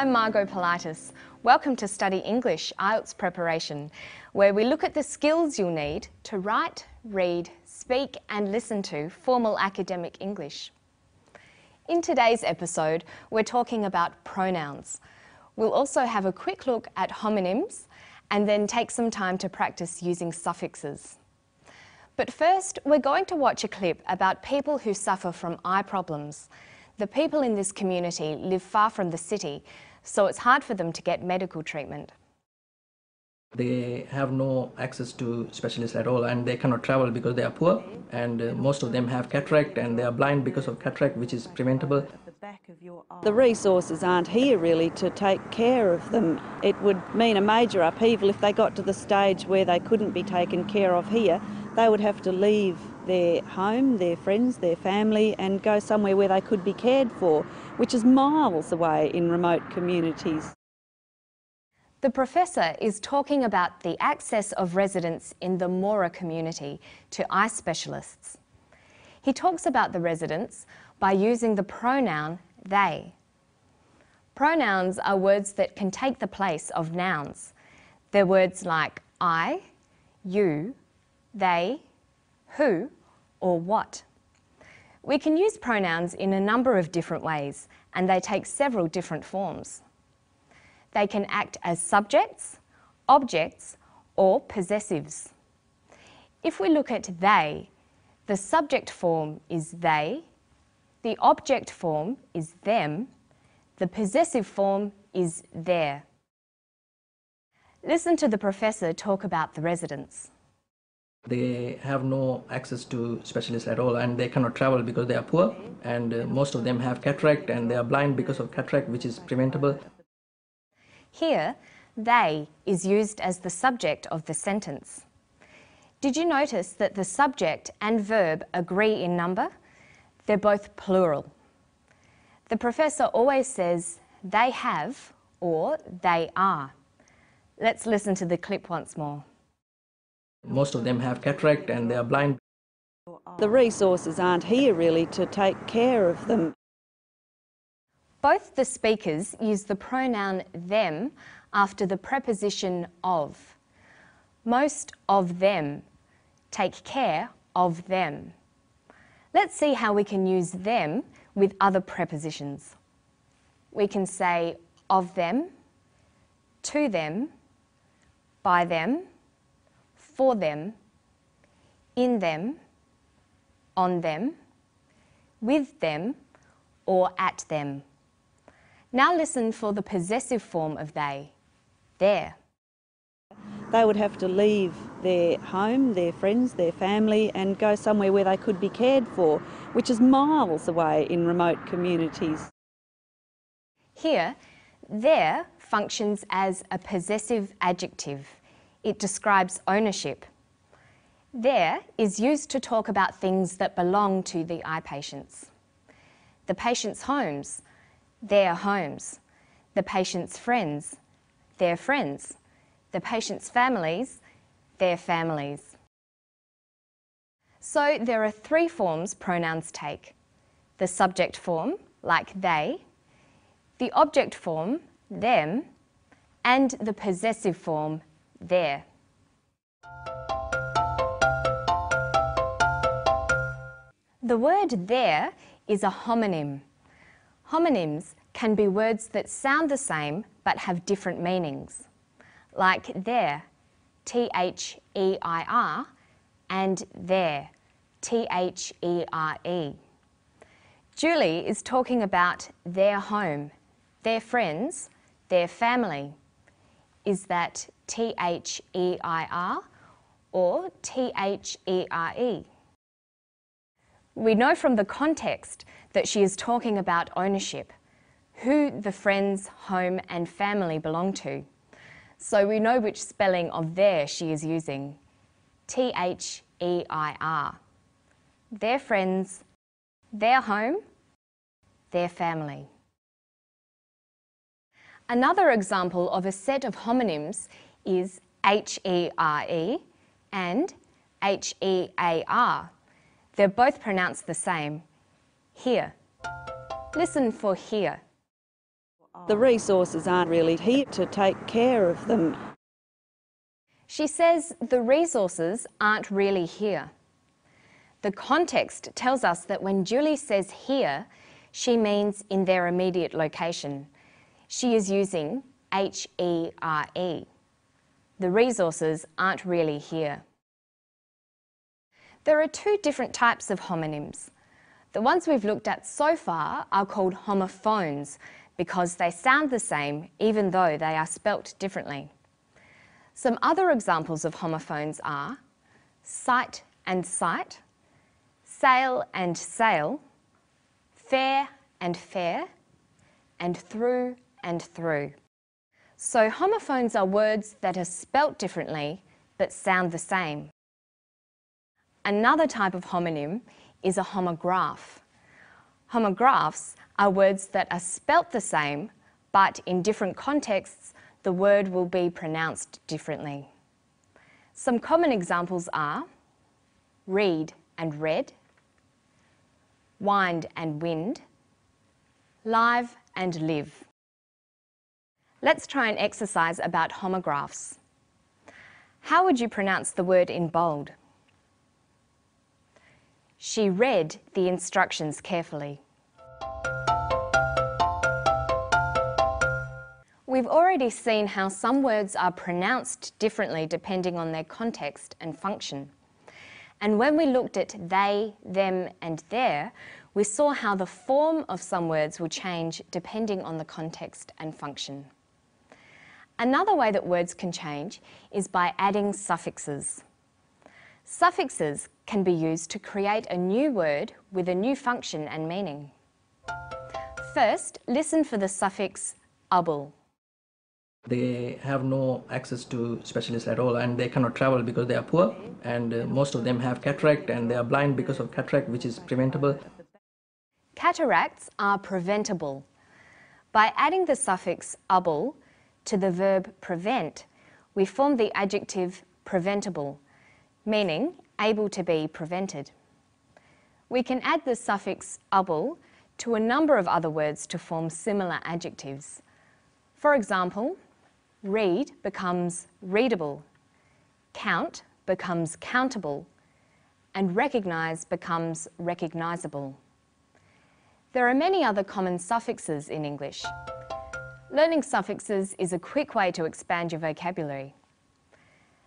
I'm Margot Politis. Welcome to Study English IELTS Preparation, where we look at the skills you'll need to write, read, speak and listen to formal academic English. In today's episode, we're talking about pronouns. We'll also have a quick look at homonyms and then take some time to practice using suffixes. But first, we're going to watch a clip about people who suffer from eye problems. The people in this community live far from the city, so it's hard for them to get medical treatment. They have no access to specialists at all, and they cannot travel because they are poor, and most of them have cataract and they are blind because of cataract, which is preventable. The resources aren't here really to take care of them. It would mean a major upheaval if they got to the stage where they couldn't be taken care of here. They would have to leave their home, their friends, their family and go somewhere where they could be cared for, which is miles away in remote communities. The professor is talking about the access of residents in the Mora community to eye specialists. He talks about the residents by using the pronoun they. Pronouns are words that can take the place of nouns. They're words like I, you, they, who, or what. We can use pronouns in a number of different ways, and they take several different forms. They can act as subjects, objects, or possessives. If we look at they, the subject form is they, the object form is them, the possessive form is their. Listen to the professor talk about the residents. They have no access to specialists at all, and they cannot travel because they are poor, and most of them have cataract and they are blind because of cataract, which is preventable. Here, they is used as the subject of the sentence. Did you notice that the subject and verb agree in number? They're both plural. The professor always says they have or they are. Let's listen to the clip once more. Most of them have cataract and they are blind. The resources aren't here really to take care of them. Both the speakers use the pronoun them after the preposition of. Most of them take care of them. Let's see how we can use them with other prepositions. We can say of them, to them, by them, for them, in them, on them, with them, or at them. Now listen for the possessive form of they, their. They would have to leave their home, their friends, their family and go somewhere where they could be cared for, which is miles away in remote communities. Here, their functions as a possessive adjective. It describes ownership. Their is used to talk about things that belong to the eye patients. The patient's homes, their homes. The patient's friends, their friends. The patient's families, their families. So there are three forms pronouns take. The subject form, like they, the object form, them, and the possessive form, their. The word their is a homonym. Homonyms can be words that sound the same but have different meanings, like there, T-H-E-I-R, and there, T-H-E-R-E. Julie is talking about their home, their friends, their family. Is that T-H-E-I-R or T-H-E-R-E? We know from the context that she is talking about ownership, who the friends, home and family belong to. So we know which spelling of their she is using, T-H-E-I-R. Their friends, their home, their family. Another example of a set of homonyms is H-E-R-E and H-E-A-R. They're both pronounced the same, here. Listen for here. The resources aren't really here to take care of them. She says the resources aren't really here. The context tells us that when Julie says here, she means in their immediate location. She is using HERE. The resources aren't really here. There are two different types of homonyms. The ones we've looked at so far are called homophones because they sound the same even though they are spelt differently. Some other examples of homophones are sight and sight, sail and sail, fair and fair, and through and through. So homophones are words that are spelt differently but sound the same. Another type of homonym is a homograph. Homographs are words that are spelt the same, but in different contexts, the word will be pronounced differently. Some common examples are read and read, wind and wind, live and live. Let's try an exercise about homographs. How would you pronounce the word in bold? She read the instructions carefully. We've already seen how some words are pronounced differently depending on their context and function. And when we looked at they, them and their, we saw how the form of some words will change depending on the context and function. Another way that words can change is by adding suffixes. Suffixes can be used to create a new word with a new function and meaning. First, listen for the suffix able. They have no access to specialists at all and they cannot travel because they are poor, and most of them have cataract and they are blind because of cataract, which is preventable. Cataracts are preventable. By adding the suffix able to the verb prevent, we form the adjective preventable, meaning able to be prevented. We can add the suffix able to a number of other words to form similar adjectives. For example, read becomes readable, count becomes countable, and recognise becomes recognisable. There are many other common suffixes in English. Learning suffixes is a quick way to expand your vocabulary.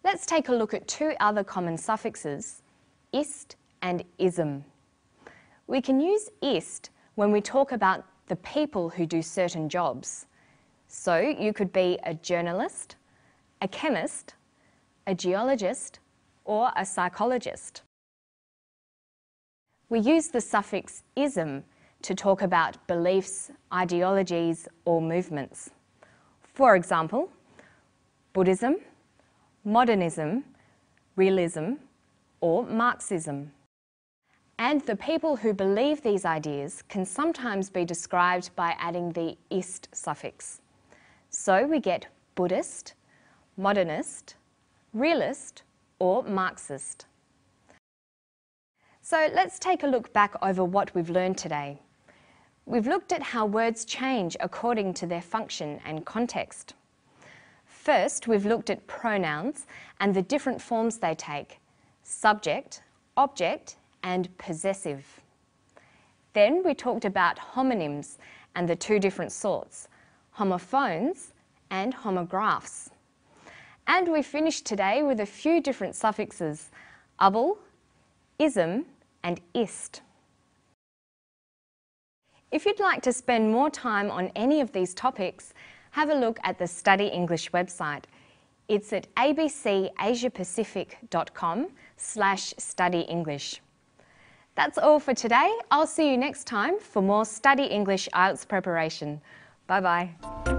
Let's take a look at two other common suffixes, ist and ism. We can use ist when we talk about the people who do certain jobs. So you could be a journalist, a chemist, a geologist, or a psychologist. We use the suffix ism to talk about beliefs, ideologies, or movements. For example, Buddhism, modernism, realism, or Marxism. And the people who believe these ideas can sometimes be described by adding the ist suffix. So we get Buddhist, modernist, realist, or Marxist. So let's take a look back over what we've learned today. We've looked at how words change according to their function and context. First, we've looked at pronouns and the different forms they take: subject, object, and possessive. Then we talked about homonyms and the two different sorts, homophones and homographs. And we finished today with a few different suffixes: able, ism, and ist. If you'd like to spend more time on any of these topics, have a look at the Study English website. It's at abcasiapacific.com/studyenglish. That's all for today. I'll see you next time for more Study English IELTS preparation. Bye-bye.